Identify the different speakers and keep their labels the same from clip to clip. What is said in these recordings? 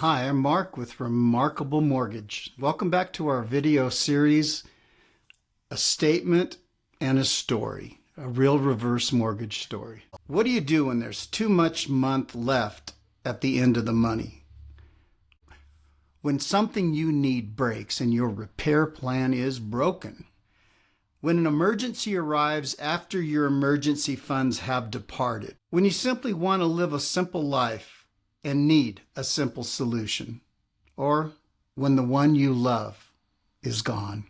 Speaker 1: Hi, I'm Mark with Remarkable Mortgage. Welcome back to our video series, A Statement and a Story, a real reverse mortgage story. What do you do when there's too much month left at the end of the money? When something you need breaks and your repair plan is broken? When an emergency arrives after your emergency funds have departed? When you simply want to live a simple life and need a simple solution, or when the one you love is gone?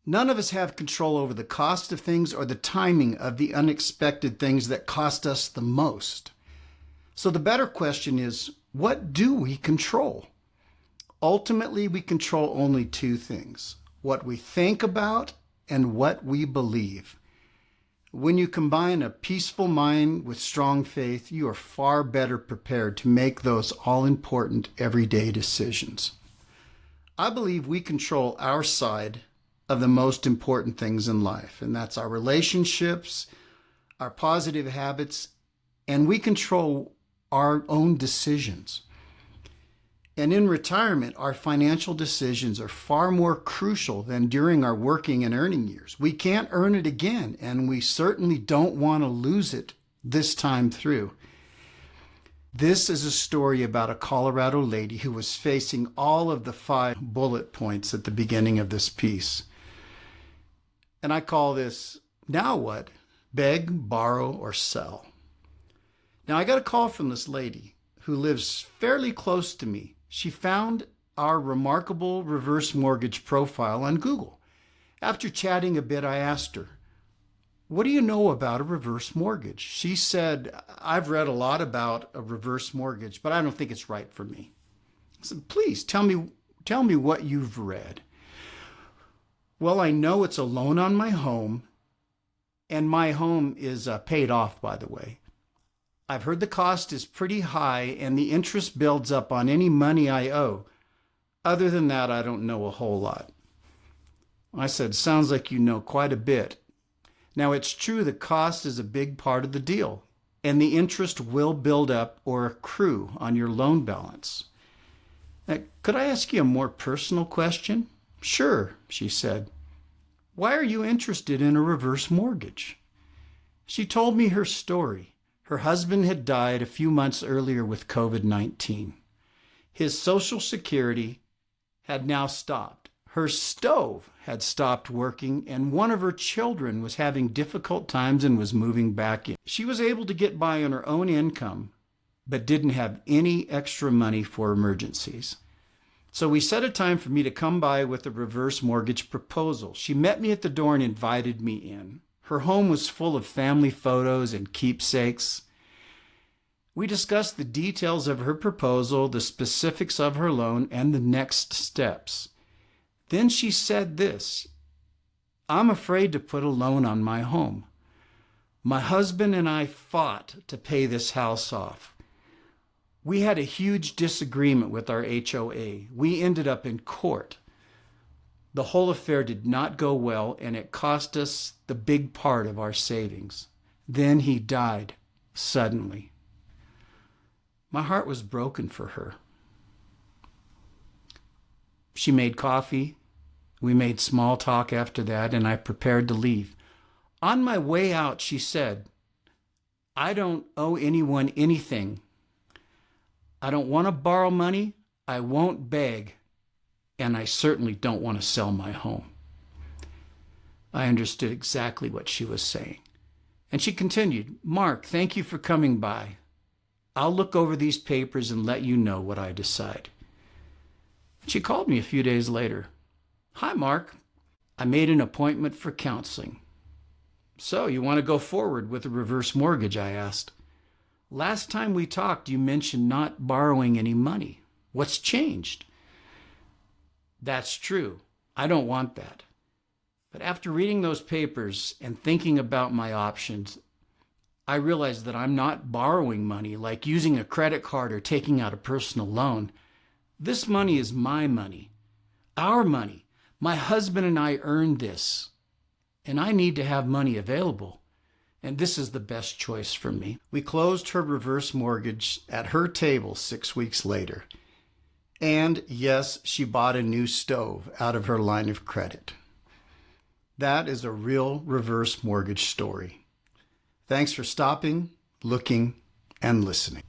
Speaker 1: None of us have control over the cost of things or the timing of the unexpected things that cost us the most. So the better question is, what do we control? Ultimately, we control only two things: what we think about and what we believe. When you combine a peaceful mind with strong faith, you are far better prepared to make those all-important everyday decisions. I believe we control our side of the most important things in life, and that's our relationships, our positive habits, and we control our own decisions. And in retirement, our financial decisions are far more crucial than during our working and earning years. We can't earn it again, and we certainly don't want to lose it this time through. This is a story about a Colorado lady who was facing all of the 5 bullet points at the beginning of this piece. And I call this, Now What? Beg, Borrow, or Sell. Now, I got a call from this lady who lives fairly close to me. She found our Remarkable Reverse Mortgage profile on Google. After chatting a bit, I asked her, "What do you know about a reverse mortgage?" She said, "I've read a lot about a reverse mortgage, but I don't think it's right for me." I said, "Please tell me what you've read." "Well, I know it's a loan on my home, and my home is paid off, by the way. I've heard the cost is pretty high and the interest builds up on any money I owe. Other than that, I don't know a whole lot." I said, "Sounds like you know quite a bit." Now, it's true the cost is a big part of the deal, and the interest will build up or accrue on your loan balance. Now, could I ask you a more personal question? "Sure," she said. "Why are you interested in a reverse mortgage?" She told me her story. Her husband had died a few months earlier with COVID-19. His Social Security had now stopped. Her stove had stopped working, and one of her children was having difficult times and was moving back in. She was able to get by on her own income, but didn't have any extra money for emergencies. So we set a time for me to come by with a reverse mortgage proposal. She met me at the door and invited me in. Her home was full of family photos and keepsakes. We discussed the details of her proposal, the specifics of her loan, and the next steps. Then she said this, "I'm afraid to put a loan on my home. My husband and I fought to pay this house off. We had a huge disagreement with our HOA. We ended up in court. The whole affair did not go well, and it cost us the big part of our savings. Then he died suddenly." My heart was broken for her. She made coffee. We made small talk after that, and I prepared to leave. On my way out, she said, "I don't owe anyone anything. I don't want to borrow money. I won't beg. And I certainly don't want to sell my home." I understood exactly what she was saying. And she continued, "Mark, thank you for coming by. I'll look over these papers and let you know what I decide." She called me a few days later. "Hi, Mark. I made an appointment for counseling." "So you want to go forward with a reverse mortgage?" I asked. "Last time we talked, you mentioned not borrowing any money. What's changed?" "That's true. I don't want that. But after reading those papers and thinking about my options, I realized that I'm not borrowing money like using a credit card or taking out a personal loan. This money is my money, our money. My husband and I earned this, and I need to have money available. And this is the best choice for me. We closed her reverse mortgage at her table 6 weeks later. And yes, she bought a new stove out of her line of credit. That is a real reverse mortgage story. Thanks for stopping, looking, and listening.